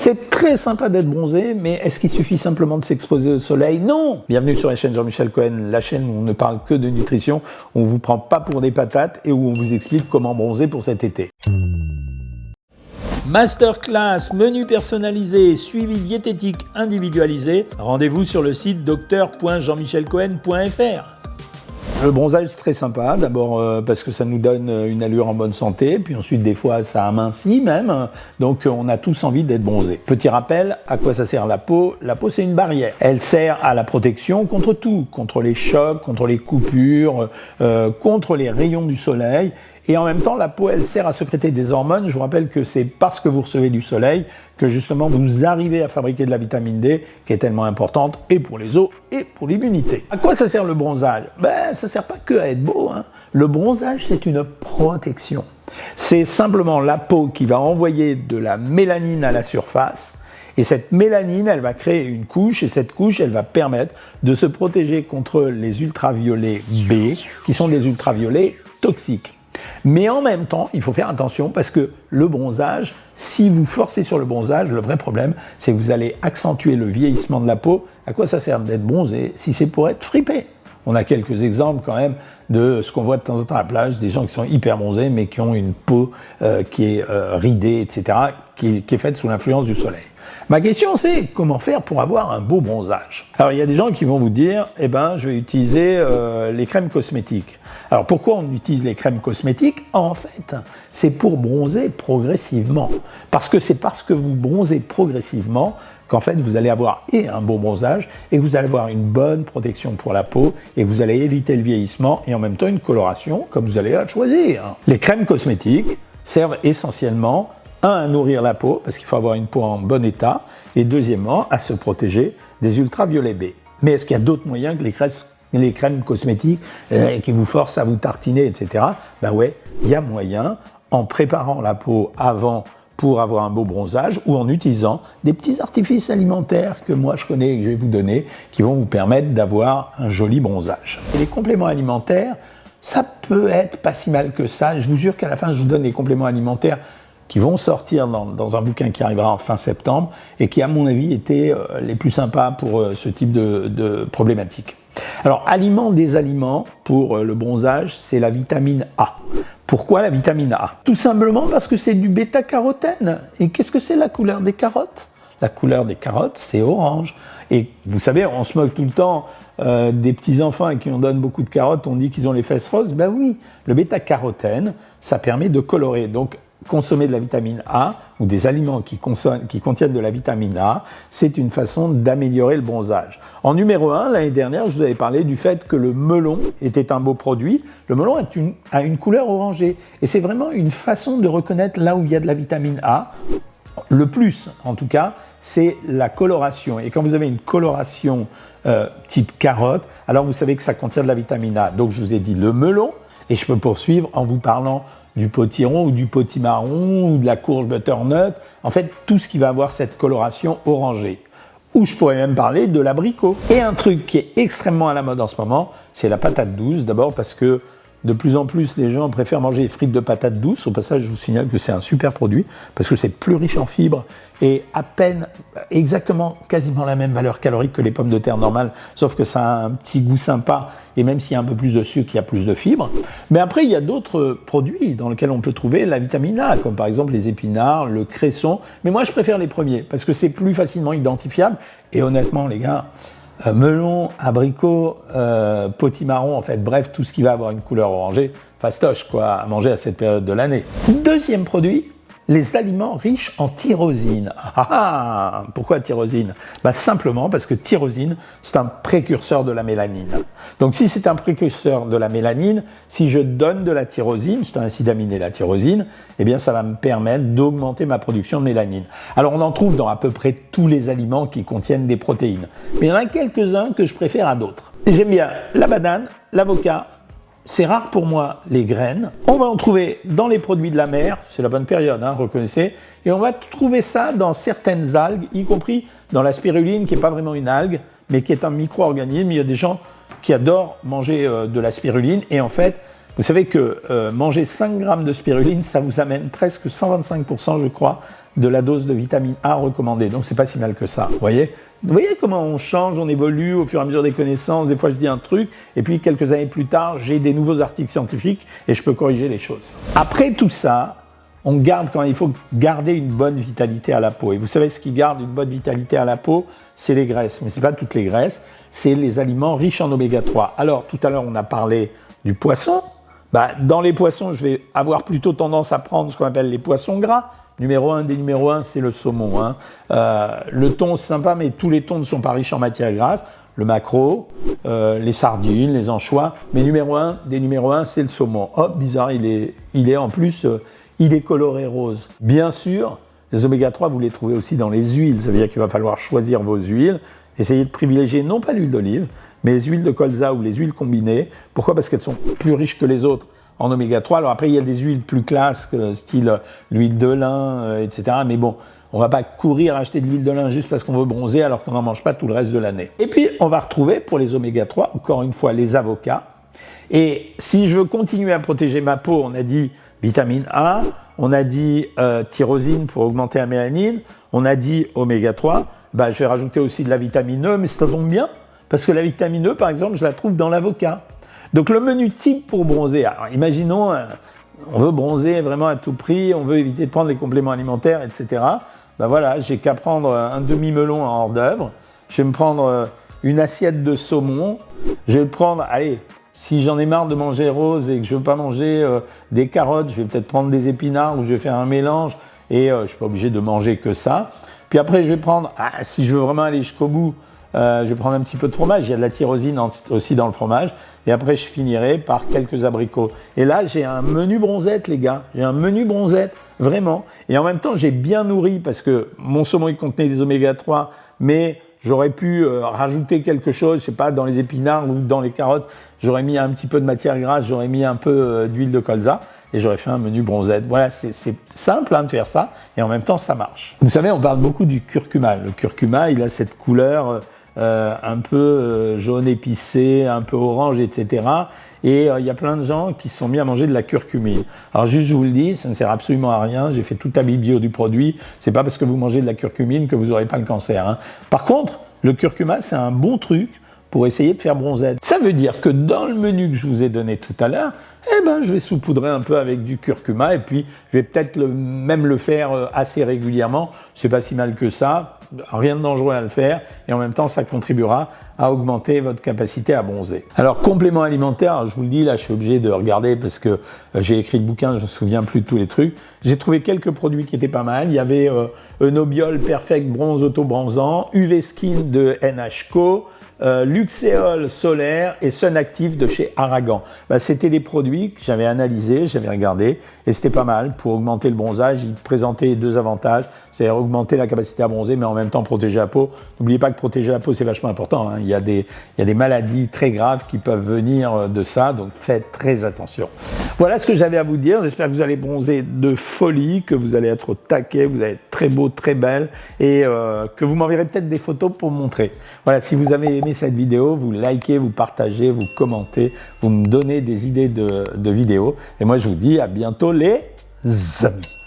C'est très sympa d'être bronzé, mais est-ce qu'il suffit simplement de s'exposer au soleil? Non! Bienvenue sur la chaîne Jean-Michel Cohen, la chaîne où on ne parle que de nutrition, où on ne vous prend pas pour des patates et où on vous explique comment bronzer pour cet été. Masterclass, menu personnalisé, suivi diététique individualisé. Rendez-vous sur le site docteur.jeanmichelcohen.fr. Le bronzage, c'est très sympa, d'abord parce que ça nous donne une allure en bonne santé, puis ensuite des fois ça amincit même, donc on a tous envie d'être bronzé. Petit rappel, à quoi ça sert la peau? La peau, c'est une barrière. Elle sert à la protection contre tout, contre les chocs, contre les coupures, contre les rayons du soleil. Et en même temps, la peau, elle sert à sécréter des hormones. Je vous rappelle que c'est parce que vous recevez du soleil que justement vous arrivez à fabriquer de la vitamine D qui est tellement importante et pour les os et pour l'immunité. À quoi ça sert le bronzage? Ça sert pas que à être beau, hein. Le bronzage, c'est une protection. C'est simplement la peau qui va envoyer de la mélanine à la surface. Et cette mélanine, elle va créer une couche et cette couche, elle va permettre de se protéger contre les ultraviolets B qui sont des ultraviolets toxiques. Mais en même temps, il faut faire attention parce que le bronzage, si vous forcez sur le bronzage, le vrai problème, c'est que vous allez accentuer le vieillissement de la peau. À quoi ça sert d'être bronzé si c'est pour être fripé? On a quelques exemples quand même de ce qu'on voit de temps en temps à la plage, des gens qui sont hyper bronzés mais qui ont une peau qui est ridée, etc., qui est faite sous l'influence du soleil. Ma question, c'est comment faire pour avoir un beau bronzage? Alors, il y a des gens qui vont vous dire, je vais utiliser les crèmes cosmétiques. Alors, pourquoi on utilise les crèmes cosmétiques? En fait, c'est pour bronzer progressivement. Parce que c'est parce que vous bronzez progressivement qu'en fait, vous allez avoir un beau bronzage et que vous allez avoir une bonne protection pour la peau et que vous allez éviter le vieillissement et en même temps une coloration comme vous allez la choisir. Les crèmes cosmétiques servent essentiellement à nourrir la peau, parce qu'il faut avoir une peau en bon état, et deuxièmement, à se protéger des ultraviolets B. Mais est-ce qu'il y a d'autres moyens que les crèmes cosmétiques qui vous forcent à vous tartiner, etc. Ouais, il y a moyen, en préparant la peau avant pour avoir un beau bronzage, ou en utilisant des petits artifices alimentaires que moi je connais et que je vais vous donner, qui vont vous permettre d'avoir un joli bronzage. Et les compléments alimentaires, ça peut être pas si mal que ça. Je vous jure qu'à la fin, je vous donne les compléments alimentaires qui vont sortir dans un bouquin qui arrivera en fin septembre et qui, à mon avis, étaient les plus sympas pour ce type de problématique. Alors, des aliments pour le bronzage, c'est la vitamine A. Pourquoi la vitamine A? Tout simplement parce que c'est du bêta-carotène. Et qu'est-ce que c'est la couleur des carottes? La couleur des carottes, c'est orange. Et vous savez, on se moque tout le temps des petits-enfants à qui on donne beaucoup de carottes, on dit qu'ils ont les fesses roses. Ben oui, le bêta-carotène, ça permet de colorer. Donc, consommer de la vitamine A ou des aliments qui contiennent de la vitamine A, c'est une façon d'améliorer le bronzage. En numéro 1, l'année dernière, je vous avais parlé du fait que le melon était un beau produit. Le melon a une couleur orangée et c'est vraiment une façon de reconnaître là où il y a de la vitamine A. Le plus, en tout cas, c'est la coloration. Et quand vous avez une coloration type carotte, alors vous savez que ça contient de la vitamine A. Donc je vous ai dit le melon et je peux poursuivre en vous parlant du potiron ou du potimarron ou de la courge butternut, en fait tout ce qui va avoir cette coloration orangée. Ou je pourrais même parler de l'abricot. Et un truc qui est extrêmement à la mode en ce moment, c'est la patate douce, d'abord parce que de plus en plus les gens préfèrent manger des frites de patates douces. Au passage, je vous signale que c'est un super produit parce que c'est plus riche en fibres et à peine, quasiment la même valeur calorique que les pommes de terre normales, sauf que ça a un petit goût sympa et même s'il y a un peu plus de sucre, il y a plus de fibres. Mais après, il y a d'autres produits dans lesquels on peut trouver la vitamine A, comme par exemple les épinards, le cresson. Mais moi, je préfère les premiers parce que c'est plus facilement identifiable et honnêtement, les gars, melon, abricot, potimarron, en fait, bref, tout ce qui va avoir une couleur orangée, fastoche, quoi, à manger à cette période de l'année. Deuxième produit, les aliments riches en tyrosine. Pourquoi tyrosine? Simplement parce que tyrosine, c'est un précurseur de la mélanine. Donc si c'est un précurseur de la mélanine, si je donne de la tyrosine, c'est un acide aminé la tyrosine, ça va me permettre d'augmenter ma production de mélanine. Alors on en trouve dans à peu près tous les aliments qui contiennent des protéines. Mais il y en a quelques-uns que je préfère à d'autres. J'aime bien la banane, l'avocat. C'est rare pour moi les graines. On va en trouver dans les produits de la mer, c'est la bonne période, reconnaissez. Et on va trouver ça dans certaines algues, y compris dans la spiruline, qui n'est pas vraiment une algue, mais qui est un micro-organisme. Il y a des gens qui adorent manger de la spiruline. Et en fait, vous savez que manger 5 grammes de spiruline, ça vous amène presque 125%, je crois, de la dose de vitamine A recommandée. Donc c'est pas si mal que ça, vous voyez comment on change, on évolue au fur et à mesure des connaissances. Des fois je dis un truc et puis quelques années plus tard j'ai des nouveaux articles scientifiques et je peux corriger les choses. Après tout ça, on garde quand il faut garder une bonne vitalité à la peau. Et vous savez ce qui garde une bonne vitalité à la peau, c'est les graisses. Mais c'est pas toutes les graisses, c'est les aliments riches en oméga 3. Alors tout à l'heure on a parlé du poisson. Dans les poissons, je vais avoir plutôt tendance à prendre ce qu'on appelle les poissons gras. Numéro 1 des numéros 1, c'est le saumon. Le thon, c'est sympa, mais tous les thons ne sont pas riches en matières grasses. Le maquereau, les sardines, les anchois. Mais numéro 1 des numéros 1, c'est le saumon. Oh, bizarre, il est en plus, il est coloré rose. Bien sûr, les oméga 3, vous les trouvez aussi dans les huiles. Ça veut dire qu'il va falloir choisir vos huiles. Essayez de privilégier non pas l'huile d'olive, mais les huiles de colza ou les huiles combinées. Pourquoi ? Parce qu'elles sont plus riches que les autres en oméga 3. Alors après, il y a des huiles plus classes, style l'huile de lin, etc. Mais bon, on va pas courir acheter de l'huile de lin juste parce qu'on veut bronzer alors qu'on n'en mange pas tout le reste de l'année. Et puis, on va retrouver pour les oméga 3, encore une fois, les avocats. Et si je veux continuer à protéger ma peau, on a dit vitamine A, on a dit tyrosine pour augmenter la mélanine, on a dit oméga 3. Je vais rajouter aussi de la vitamine E, mais ça tombe bien, parce que la vitamine E, par exemple, je la trouve dans l'avocat. Donc le menu type pour bronzer, alors imaginons, on veut bronzer vraiment à tout prix, on veut éviter de prendre les compléments alimentaires, etc. Voilà, j'ai qu'à prendre un demi-melon en hors d'œuvre, je vais me prendre une assiette de saumon, je vais le prendre, allez, si j'en ai marre de manger rose et que je veux pas manger des carottes, je vais peut-être prendre des épinards ou je vais faire un mélange et je suis pas obligé de manger que ça. Puis après, je vais prendre, si je veux vraiment aller jusqu'au bout, je vais prendre un petit peu de fromage. Il y a de la tyrosine aussi dans le fromage. Et après, je finirai par quelques abricots. Et là, j'ai un menu bronzette, les gars. J'ai un menu bronzette, vraiment. Et en même temps, j'ai bien nourri parce que mon saumon, il contenait des oméga 3, mais j'aurais pu rajouter quelque chose, je sais pas, dans les épinards ou dans les carottes. J'aurais mis un petit peu de matière grasse, j'aurais mis un peu d'huile de colza. Et j'aurais fait un menu bronzette. Voilà, c'est simple de faire ça, et en même temps, ça marche. Vous savez, on parle beaucoup du curcuma. Le curcuma, il a cette couleur un peu jaune épicé, un peu orange, etc. Et il y a plein de gens qui se sont mis à manger de la curcumine. Alors juste, je vous le dis, ça ne sert absolument à rien. J'ai fait toute la bio du produit. C'est pas parce que vous mangez de la curcumine que vous n'aurez pas le cancer. Par contre, le curcuma, c'est un bon truc pour essayer de faire bronzette. Ça veut dire que dans le menu que je vous ai donné tout à l'heure, je vais saupoudrer un peu avec du curcuma et puis je vais peut-être même le faire assez régulièrement. C'est pas si mal que ça, rien de dangereux à le faire et en même temps ça contribuera à augmenter votre capacité à bronzer. Alors complément alimentaire, je vous le dis là, je suis obligé de regarder parce que j'ai écrit le bouquin, je me souviens plus de tous les trucs. J'ai trouvé quelques produits qui étaient pas mal. Il y avait Eunobiol Perfect Bronze Auto-Bronzant, UV Skin de NHCO, Luxéol Solaire et Sun Active de chez Aragan. C'était des produits que j'avais analysés, j'avais regardé et c'était pas mal pour augmenter le bronzage. Ils présentaient deux avantages, c'est-à-dire augmenter la capacité à bronzer mais en même temps protéger la peau. N'oubliez pas que protéger la peau c'est vachement important. Il y a des maladies très graves qui peuvent venir de ça, donc faites très attention. Voilà ce que j'avais à vous dire. J'espère que vous allez bronzer de folie, que vous allez être au taquet, vous allez être très beau, très belle et que vous m'enverrez peut-être des photos pour me montrer. Voilà, si vous avez aimé cette vidéo, vous likez, vous partagez, vous commentez, vous me donnez des idées de vidéos. Et moi, je vous dis à bientôt les amis.